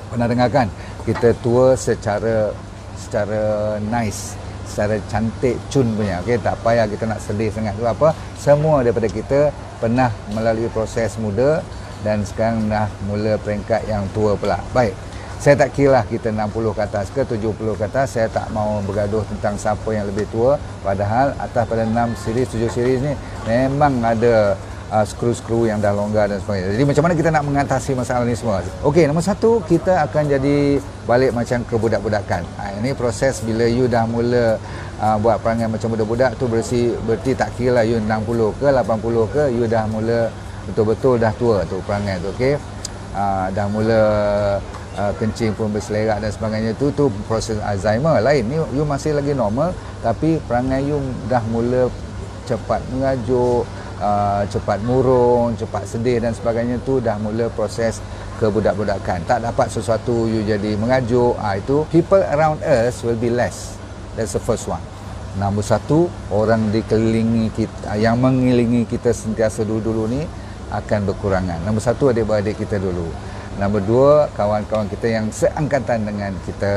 Pernah dengar kan? Kita tua secara nice, secara cantik, cun punya. Okey, tak payah kita nak sedih sangat. Tu apa? Semua daripada kita pernah melalui proses muda dan sekarang dah mula peringkat yang tua pula. Baik. Saya tak kira lah kita 60 ke atas ke 70 ke atas, saya tak mau bergaduh tentang siapa yang lebih tua, padahal atas pada 6 series, 7 series ni memang ada skru-skru yang dah longgar dan sebagainya. Jadi macam mana kita nak mengatasi masalah ni semua? Okey, nombor satu, kita akan jadi balik macam kebudak-budakan. Ini proses bila you dah mula buat perangai macam budak-budak tu berarti tak kira lah you 60 ke 80 ke, you dah mula betul-betul dah tua tu perangai tu. Okey, dah mula kencing pun berselerak dan sebagainya, tu proses Alzheimer lain. Ni you masih lagi normal tapi perangai you dah mula cepat mengajuk, cepat murung, cepat sedih dan sebagainya, tu dah mula proses kebudak-budakan. Tak dapat sesuatu you jadi mengajuk, itu people around us will be less. That's the first one. Nombor satu, orang dikelilingi kita, yang mengelilingi kita sentiasa dulu-dulu ni akan berkurangan. Nombor satu, adik-beradik kita dulu. Nombor dua, kawan-kawan kita yang seangkatan dengan kita.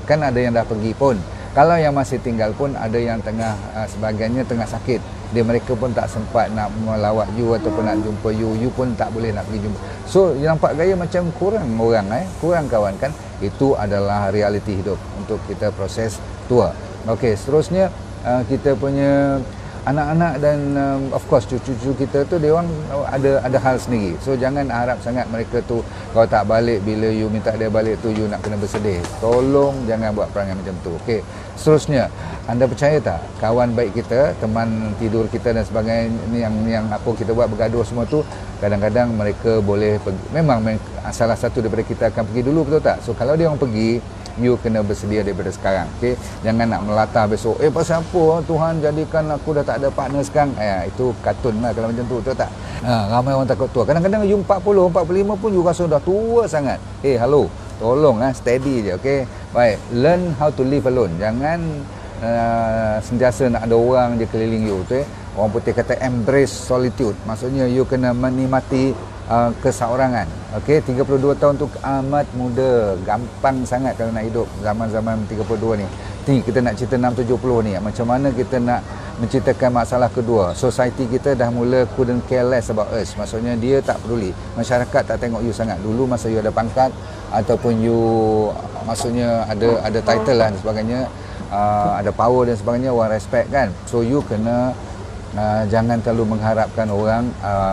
Kan ada yang dah pergi pun. Kalau yang masih tinggal pun ada yang tengah, sebahagiannya tengah sakit. Mereka pun tak sempat nak melawat you ataupun nak jumpa you. You pun tak boleh nak pergi jumpa. So, nampak gaya macam kurang orang, kurang kawan kan. Itu adalah realiti hidup untuk kita proses tua. Okey, seterusnya kita punya anak-anak dan of course cucu-cucu kita tu dia orang ada hal sendiri. So jangan harap sangat mereka tu kalau tak balik, bila you minta dia balik tu you nak kena bersedih. Tolong jangan buat perangai macam tu. Okey. Seterusnya, anda percaya tak kawan baik kita, teman tidur kita dan sebagainya ni yang apa kita buat bergaduh semua tu, kadang-kadang mereka boleh pergi. Memang salah satu daripada kita akan pergi dulu, betul tak? So kalau dia orang pergi, you kena bersedia daripada sekarang. Okey, jangan nak melatah besok, pasal apa Tuhan jadikan aku dah tak ada partner sekarang. Itu kartun lah kalau macam tu, betul tak? Ramai orang takut tua. Kadang-kadang you 40, 45 pun you rasa dah tua sangat. Hello, tolong steady je. Okey, baik, learn how to live alone. Jangan sentiasa nak ada orang je keliling you tu. Orang putih kata embrace solitude, maksudnya you kena menikmati keseorangan. Okey, 32 tahun tu amat muda, gampang sangat kalau nak hidup zaman-zaman 32 ni. Kita nak cerita 6-70 ni, macam mana kita nak menceritakan masalah kedua. Society kita dah mula couldn't care less about us, maksudnya dia tak peduli. Masyarakat tak tengok you sangat. Dulu masa you ada pangkat ataupun you maksudnya ada title lah dan sebagainya, ada power dan sebagainya, orang respect kan. So you kena jangan terlalu mengharapkan orang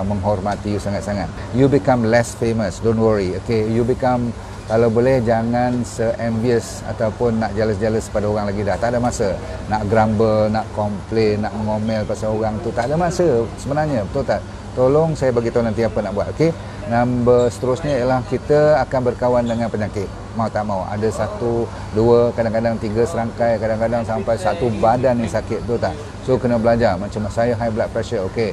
menghormati you sangat-sangat. You become less famous, don't worry. Okay, you become, kalau boleh jangan se-envious ataupun nak jealous-jealous pada orang lagi dah. Tak ada masa nak grumble, nak complain, nak ngomel pasal orang tu. Tak ada masa sebenarnya, betul tak? Tolong saya bagi tahu nanti apa nak buat. Okey. Nombor seterusnya ialah kita akan berkawan dengan penyakit. Mau tak mau, ada 1, 2, kadang-kadang 3 serangkai, kadang-kadang sampai 1 badan yang sakit, betul tak? So kena belajar. Macam saya high blood pressure, okey.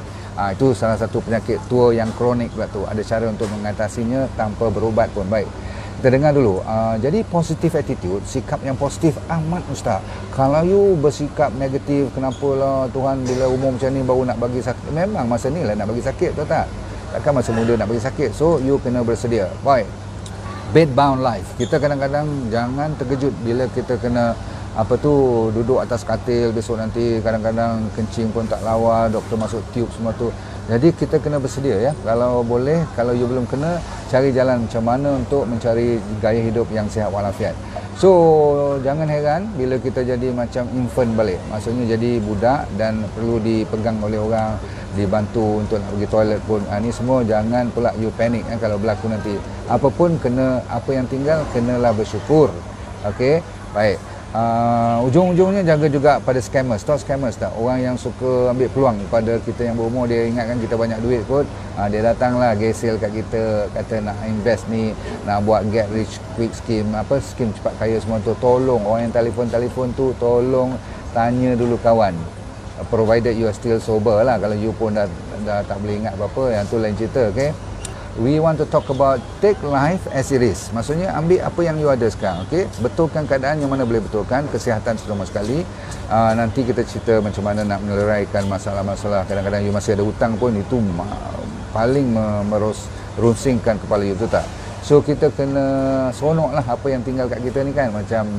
Itu salah satu penyakit tua yang kronik pula tu. Ada cara untuk mengatasinya tanpa berubat pun. Baik, kita dengar dulu. Jadi positive attitude, sikap yang positif amat Ustaz. Kalau you bersikap negatif, kenapalah Tuhan bila umur macam ni baru nak bagi sakit. Memang masa ni lah nak bagi sakit, betul tak? Takkan masa muda nak bagi sakit. So you kena bersedia. Baik, bedbound life. Kita kadang-kadang jangan terkejut bila kita kena duduk atas katil besok nanti, kadang-kadang kencing pun tak lawa, doktor masuk tube semua tu. Jadi kita kena bersedia ya. Kalau boleh, kalau you belum kena, cari jalan macam mana untuk mencari gaya hidup yang sihat walafiat. So jangan heran bila kita jadi macam infant balik. Maksudnya jadi budak dan perlu dipegang oleh orang, dibantu untuk nak pergi toilet pun. Ni semua jangan pula you panik kalau berlaku nanti. Apapun kena, apa yang tinggal kenalah bersyukur. Okey, baik. Ujung-ujungnya jaga juga pada scammers. Tahu scammers tak? Orang yang suka ambil peluang pada kita yang berumur. Dia ingatkan kita banyak duit kot, dia datanglah gesel kat kita, kata nak invest ni, nak buat get rich quick scheme, skim cepat kaya semua tu. Tolong orang yang telefon tu, tolong tanya dulu kawan, provided you are still sober lah. Kalau you pun dah tak boleh ingat apa-apa, yang tu lain cerita. Okay, we want to talk about take life as it is. Maksudnya ambil apa yang you ada sekarang. Okay, betulkan keadaan yang mana boleh betulkan. Kesihatan terutama sekali. Nanti kita cerita macam mana nak menyelesaikan masalah-masalah. Kadang-kadang you masih ada hutang pun, itu paling merusingkan kepala you, tu tak? So kita kena seronok lah apa yang tinggal kat kita ni kan. Macam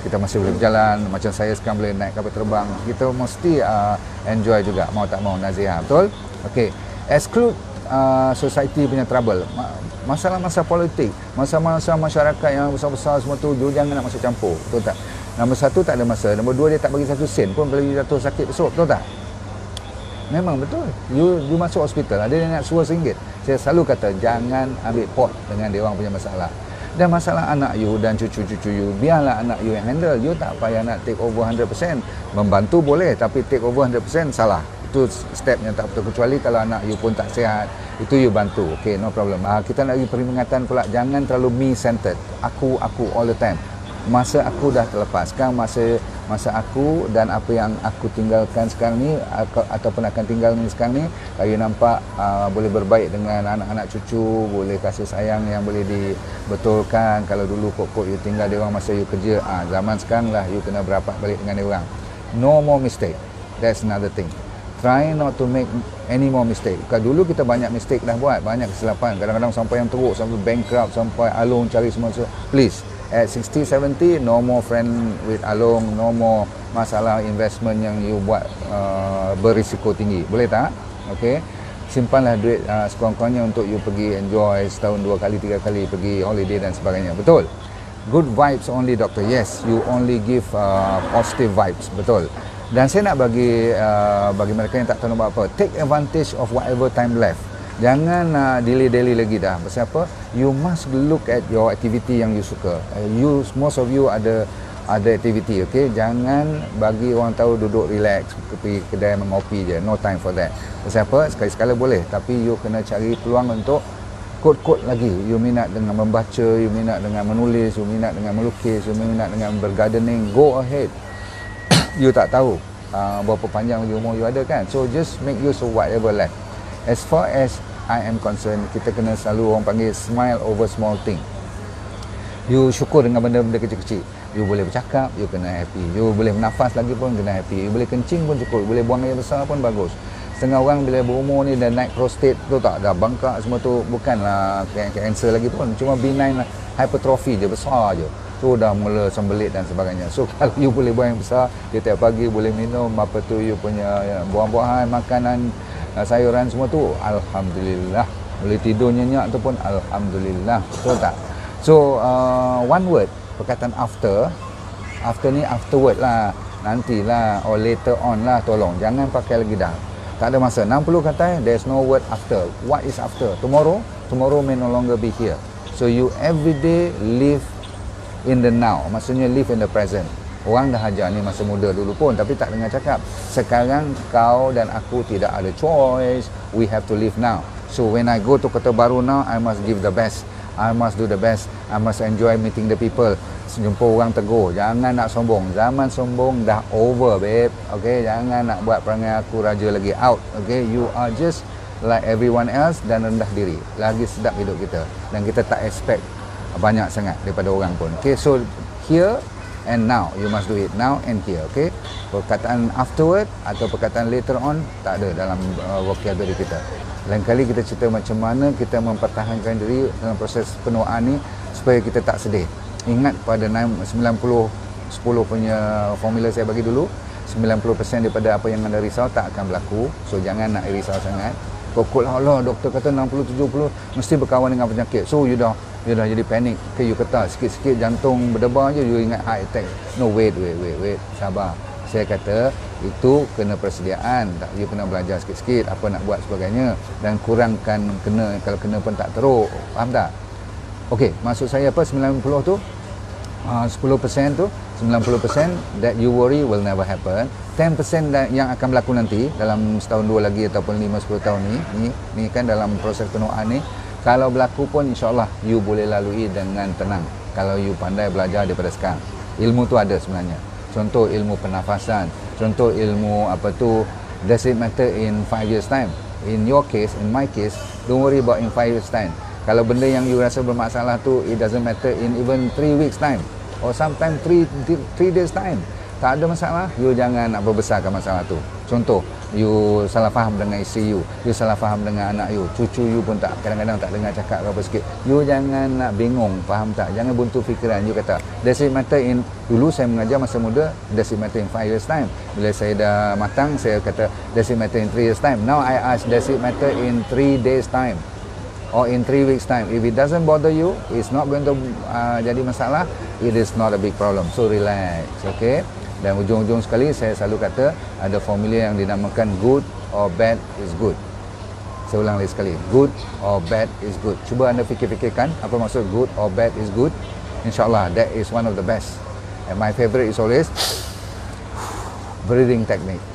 kita masih boleh berjalan, macam saya sekarang boleh naik kapal terbang, kita mesti enjoy juga, mau tak mau, Nazihah, betul? Okey, exclude society punya trouble, masalah-masalah politik, masalah-masalah masyarakat yang besar-besar semua tu, you jangan nak masuk campur, betul tak? Nombor satu, tak ada masa. Nombor dua, dia tak bagi 1 sen pun kalau you jatuh sakit besok, betul tak? Memang betul. You masuk hospital, ada yang nak suruh RM1. Saya selalu kata, jangan ambil pot dengan dia orang punya masalah. Dan masalah anak you dan cucu-cucu you, biarlah anak you yang handle. You tak payah nak take over 100%. Membantu boleh, tapi take over 100% salah. Itu step yang tak betul. Kecuali kalau anak you pun tak sihat, itu you bantu. Okay, no problem. Kita nak bagi peringatan pula, jangan terlalu me-centered. Aku all the time. Masa aku dah terlepas. Sekarang masa aku dan apa yang aku tinggalkan sekarang ni ataupun akan tinggal ni sekarang ni, you nampak boleh berbaik dengan anak-anak cucu, boleh kasih sayang yang boleh dibetulkan. Kalau dulu kok you tinggal dia orang masa you kerja, zaman sekarang lah you kena berapat balik dengan dia orang. No more mistake. That's another thing. Try not to make any more mistake. Kalau dulu kita banyak mistake dah buat, banyak kesilapan, kadang-kadang sampai yang teruk, sampai bankrupt, sampai Along cari semua. Please, at 60, 70, no more friend with Along, no more masalah investment yang you buat berisiko tinggi. Boleh tak? Okay. Simpanlah duit sekurang-kurangnya untuk you pergi enjoy setahun 2 kali 3 kali pergi holiday dan sebagainya. Betul? Good vibes only, doctor. Yes, you only give positive vibes. Betul. Dan saya nak bagi mereka yang tak tahu nak buat apa, take advantage of whatever time left. Jangan delay lagi dah. Pasal apa? You must look at your activity yang you suka. Most of you ada activity, okay? Jangan bagi orang tahu duduk relax pergi kedai mengopi je. No time for that. Pasal apa? Sekali-sekala boleh, tapi you kena cari peluang untuk kod-kod lagi. You minat dengan membaca, you minat dengan menulis, you minat dengan melukis, you minat dengan bergardening. Go ahead. You tak tahu berapa panjang lagi umur you ada kan. So just make use of whatever left. As far as I am concerned, kita kena selalu orang panggil smile over small thing. You syukur dengan benda-benda kecil-kecil. You boleh bercakap, you kena happy. You boleh bernafas lagi pun kena happy. You boleh kencing pun cukup. You boleh buang air besar pun bagus. Setengah orang bila berumur ni dan naik prostate tu tak, dah bangkak semua tu, bukanlah cancer lagi pun, cuma benign lah, hypertrophy je, besar je. So dah mula sembelit dan sebagainya. So kalau you boleh buang yang besar, you tiap pagi boleh minum apa tu, you punya buah-buahan, makanan, sayuran semua tu, alhamdulillah. Boleh tidur nyenyak tu pun alhamdulillah. Betul tak? So one word, perkataan after ni afterward lah, nantilah or later on lah, tolong jangan pakai lagi dah. Tak ada masa. 60 kata, there's no word after. What is after? Tomorrow may no longer be here. So you everyday live in the now, maksudnya live in the present. Orang dah ajar ni masa muda dulu pun, tapi tak dengar cakap. Sekarang kau dan aku tidak ada choice, we have to live now. So when I go to Kota Baru now, I must give the best, I must do the best, I must enjoy meeting the people. Jumpa orang tegur, jangan nak sombong. Zaman sombong dah over, babe. Okay, jangan nak buat perangai aku raja lagi, out. Okay, you are just like everyone else dan rendah diri. Lagi sedap hidup kita, dan kita tak expect banyak sangat daripada orang pun. Okay, so here and now, you must do it now and here. Okay, perkataan afterward atau perkataan later on tak ada dalam vocabulary kita. Lain kali kita cerita macam mana kita mempertahankan diri dalam proses penuaan ni supaya kita tak sedih. Ingat pada 90-10 punya formula saya bagi dulu, 90% daripada apa yang anda risau tak akan berlaku. So jangan nak risau sangat. Pokok Allah, doktor kata 60-70 mesti berkawan dengan penyakit. So you dah jadi panik. Okay, you kata sikit-sikit jantung berdebar je, you ingat heart attack. No, wait, sabar. Saya kata itu kena persediaan. You kena belajar sikit-sikit apa nak buat sebagainya, dan kurangkan kena, kalau kena pun tak teruk. Faham tak? Okey, maksud saya apa, 90 tu 10% tu, 90% that you worry will never happen. 10% yang akan berlaku nanti dalam setahun dua lagi ataupun 5-10 tahun ni kan dalam proses penuaan ni, kalau berlaku pun insyaAllah you boleh lalui dengan tenang kalau you pandai belajar daripada sekarang. Ilmu tu ada sebenarnya. Contoh ilmu pernafasan, contoh ilmu apa tu, does it matter in 5 years time? In your case, in my case, don't worry about in 5 years time. Kalau benda yang you rasa bermasalah tu, it doesn't matter in even 3 weeks time or sometimes 3 days time, tak ada masalah. You jangan nak berbesarkan masalah tu. Contoh, you salah faham dengan isteri you salah faham dengan anak you, cucu you pun tak, kadang-kadang tak dengar cakap apa sikit, you jangan nak bingung, faham tak, jangan buntu fikiran. You kata does it matter in, dulu saya mengajar masa muda, does it matter in 5 years time, bila saya dah matang saya kata does it matter in 3 years time, now I ask does it matter in 3 days time or in 3 weeks time. If it doesn't bother you, it's not going to jadi masalah, it is not a big problem, so relax. Okay, dan ujung-ujung sekali saya selalu kata ada formula yang dinamakan good or bad is good. Saya ulang lagi sekali, good or bad is good. Cuba anda fikir-fikirkan apa maksud good or bad is good. InsyaAllah that is one of the best, and my favorite is always breathing technique.